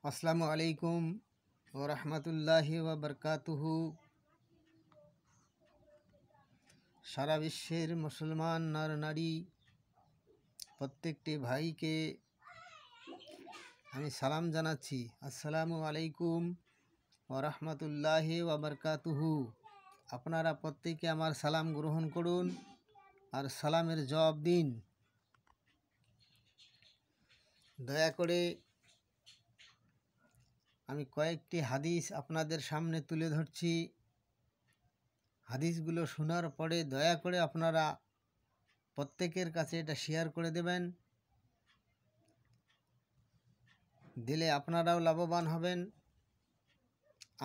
আসসালামু আলাইকুম ওয়া রাহমাতুল্লাহি ওয়া বারাকাতুহু। সারা বিশ্বের মুসলমান নর নারী প্রত্যেকটি ভাইকে আমি সালাম জানাচ্ছি। আসসালামু আলাইকুম ওয়া রাহমাতুল্লাহি ওয়া বারাকাতুহু। আপনারা প্রত্যেকে আমার সালাম গ্রহণ করুন আর সালামের জবাব দিন। দয়া করে আমি কয়েকটি হাদিস আপনাদের সামনে তুলে ধরছি। হাদিসগুলো শোনার পরে দয়া করে আপনারা প্রত্যেকের কাছে এটা শেয়ার করে দেবেন। দিলে আপনারাও লাভবান হবেন,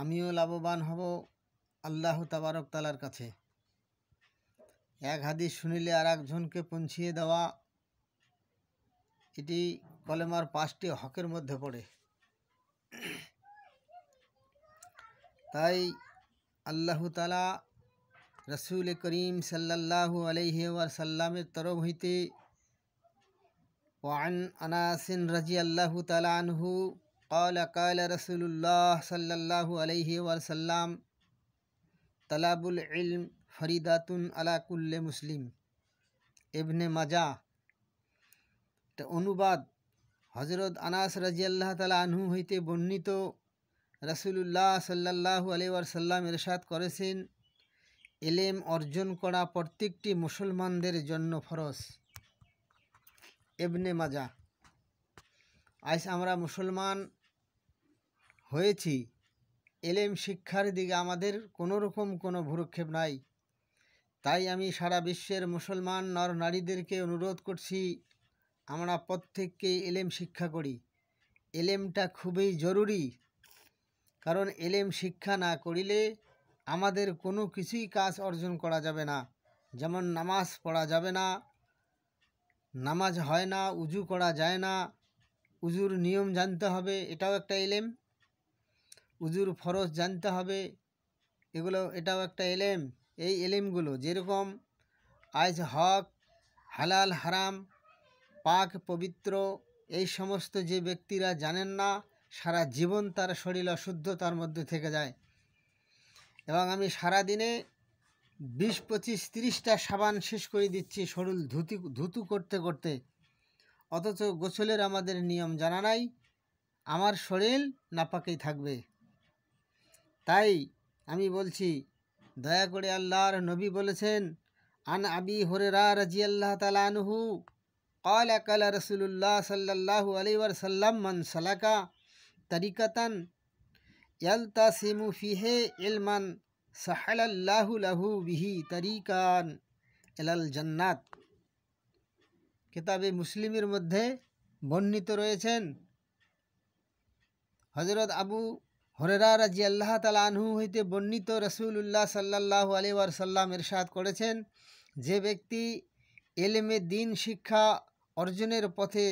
আমিও লাভবান হব আল্লাহ তাবারক তাআলার কাছে। এক হাদিস শুনিলে আর একজনকে পৌঁছিয়ে দেওয়া, এটি কলেমার 5টি হকের মধ্যে পড়ে। তাই আল্লাহ তাআলা রসুল করিম সাল্লাল্লাহু আলাইহি ওয়াসাল্লামের তরফ হইতে ওয়ান আনাসিন রাদিয়াল্লাহু তাআলা আনহু قال قال رسول الله صلى الله عليه وسلم طلب العلم فريضة على كل মুসলিম। ইবনে মাজাহ। এটা অনুবাদ হযরত আনাস রাদিয়াল্লাহু তাআলা আনহু হইতে বর্ণিত। রাসূলুল্লাহ সাল্লাল্লাহু আলাইহি ওয়াসাল্লাম ইরশাদ করেছেন, ইলম অর্জন করা প্রত্যেকটি মুসলমানদের জন্য ফরজ। ইবনে মাজাহ। আজ আমরা মুসলমান হয়েছি, এলেম শিক্ষার দিকে আমাদের কোনো রকম কোনো ভ্রুক্ষেপ নাই। তাই আমি সারা বিশ্বের মুসলমান নর নারীদেরকে অনুরোধ করছি, আমরা প্রত্যেককেই এলেম শিক্ষা করি। এলেমটা খুবই জরুরি, কারণ এলেম শিক্ষা না করিলে আমাদের কোনো কিছুই কাজ অর্জন করা যাবে না। যেমন নামাজ পড়া যাবে না, নামাজ হয় না, উজু করা যায় না, উজুর নিয়ম জানতে হবে, এটাও একটা এলেম। উজুর ফরজ জানতে হবে, এটাও একটা এলেম। এই এলেমগুলো যেরকম আজ হক, হালাল, হারাম, পাক, পবিত্র, এই সমস্ত যে ব্যক্তিরা জানেন না, সারা জীবন তার শরীর অশুদ্ধতার মধ্যে থেকে যায়। এবং আমি সারাদিনে 20, 25, 30টা সাবান শেষ করে দিচ্ছি শরীর ধুতু করতে করতে, অথচ গোসলের আমাদের নিয়ম জানা নাই, আমার শরীর নাপাকেই থাকবে। তাই আমি বলছি, দয়া করে আল্লাহর নবী বলেছেন, আন আবি হুরায়রা রাদিয়াল্লাহু তাআলা আনহু قال قال رسول الله صلى الله عليه وسلم من سلك طريقة يلتمس فيه علما سهل الله له به طريقا إلى الجنة। কিতাবে মুসলিমের মধ্যে বর্ণিত রয়েছেন। হযরত আবু হুরায়রা রাদিয়াল্লাহু তাআলা আনহু হইতে বর্ণিত, রাসূলুল্লাহ সাল্লাল্লাহু আলাইহি ওয়াসাল্লাম ইরশাদ করেছেন, যে ব্যক্তি ইলমে দ্বীন শিক্ষা অর্জনের পথে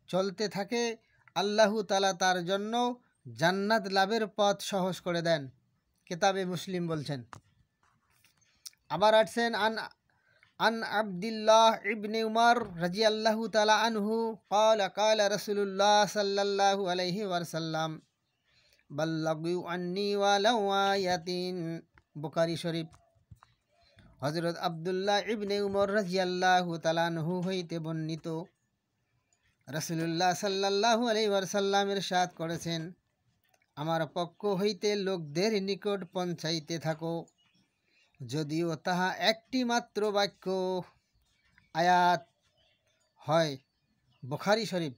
চলতে থাকে, আল্লাহ তাআলা তার জন্য জান্নাত লাভের পথ সহজ করে দেন। কিতাবে মুসলিম বলছেন। আবার আসছেন, আন আব্দুল্লাহ ইবনে উমর রাদিয়াল্লাহু তাআলা আনহু قال قال رسول الله صلى الله عليه وسلم বাল্লাগু আন্নি ওয়ালাউ আয়াতিন। বুখারী শরীফ। হযরত আব্দুল্লাহ ইবনে উমর রাদিয়াল্লাহু তাআলা আনহু হইতে বর্ণিত, রাসূলুল্লাহ সাল্লাল্লাহু আলাইহি ওয়াসাল্লাম ইরশাদ করেছেন, আমার পক্ষ হইতে লোকদের নিকট পৌঁছাইতে থাকো, যদিও তাহা একটি মাত্র বাক্য, আয়াত হয়। বুখারী শরীফ।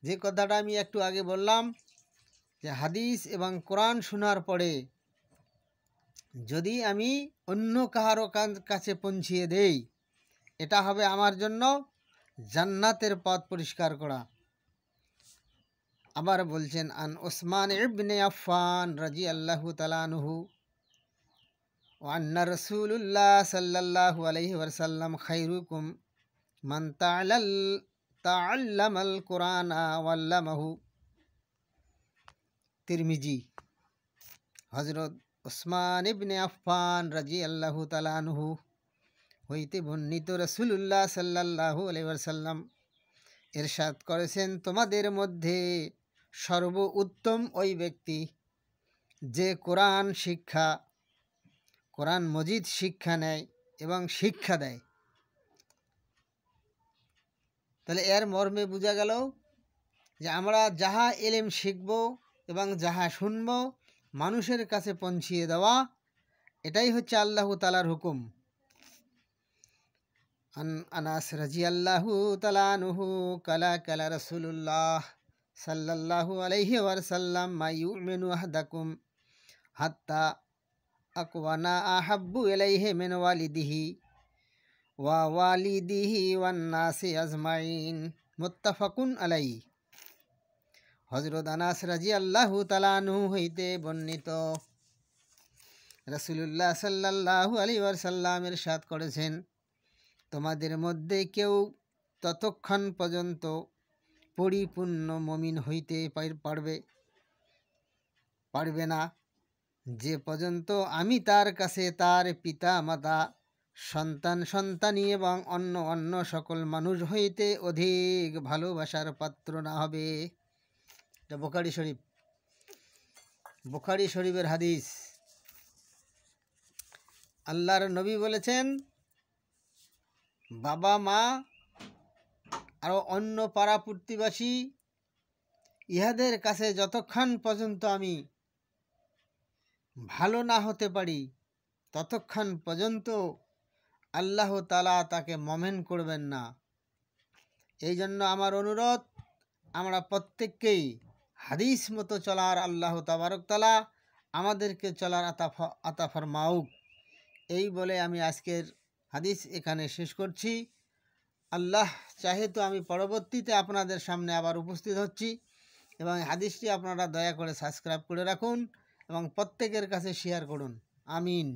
যে কথাটা আমি একটু আগে বললাম, যে হাদিস এবং কোরআন শোনার পরে যদি আমি অন্য কাহারও কাছে পৌঁছিয়ে দেই, এটা হবে আমার জন্য জান্নাতের পথ পরিষ্কার করা। আবার বলছেন, আন উসমান ইবনে আফফান রাদিয়াল্লাহু তাআলা আনহু ওয়া আন্না রাসূলুল্লাহ সাল্লাল্লাহু আলাইহি ওয়াসাল্লাম খায়রুকুম মান তাআল্লামাল কুরআনা ওয়া আল্লামাহু। তিরমিজি। হযরত উসমান ইবনে আফফান রাদিয়াল্লাহু তাআলা আনহু হইতে বর্ণিত, রাসূলুল্লাহ সাল্লাল্লাহু আলাইহি ওয়াসাল্লাম ইরশাদ করেছেন, তোমাদের মধ্যে সর্ব উত্তম ওই ব্যক্তি যে কোরআন মজিদ শিক্ষা নেয় এবং শিক্ষা দেয়। তাহলে এর মর্মে বোঝা গেল যে আমরা যাহা এলেম শিখব এবং যাহা শুনব মানুষের কাছে পৌঁছিয়ে দেওয়া, এটাই হচ্ছে আল্লাহ তাআলার হুকুম। আনাস রাদিয়াল্লাহু তাআলা আনহু কালা রাসূলুল্লাহ সাল্লাল্লাহু আলাইহি ওয়াসাল্লাম মা ইউমিনু আহাদাকুম হাত্তা আকওয়ানা আহাব্বু ইলাইহি মিন ওয়ালিদিহি ওয়ান নাসি আজমাইন, মুত্তাফাকুন আলাইহি। হযরত আনাস রাদিয়াল্লাহু তাআলা আনহু হইতে বর্ণিত, রাসূলুল্লাহ সাল্লাল্লাহু আলাইহি ওয়াসাল্লাম ইরশাদ করেছেন, তোমাদের মধ্যে কেউ ততক্ষণ পর্যন্ত পরিপূর্ণ মুমিন হইতে পারবে না যে পর্যন্ত আমি তার কাছে তার পিতা মাতা সন্তানী এবং অন্য সকল মানুষ হইতে অধিক ভালোবাসার পাত্র না হবে। এটা বুখারী শরীফের হাদিস। আল্লাহর নবী বলেছেন, বাবা মা আর অন্য পাড়া প্রতিবেশী ইহাদের কাছে যতক্ষণ পর্যন্ত আমি ভালো না হতে পারি ততক্ষণ পর্যন্ত আল্লাহ তাআলা তাকে মুমিন করবেন না। এই জন্য আমার অনুরোধ, আমরা প্রত্যেককেই হাদিস মতো চলার আল্লাহ তাবারক তাআলা আমাদেরকে চলার আতা ফরমাউক। এই বলে আমি আজকের হাদিস এখানে শেষ করছি। আল্লাহ চাহে তো আমি পরবর্তীতে আপনাদের সামনে আবার উপস্থিত হচ্ছি, এবং হাদিসটি আপনারা দয়া করে সাবস্ক্রাইব করে রাখুন এবং প্রত্যেকের কাছে শেয়ার করুন। আমিন।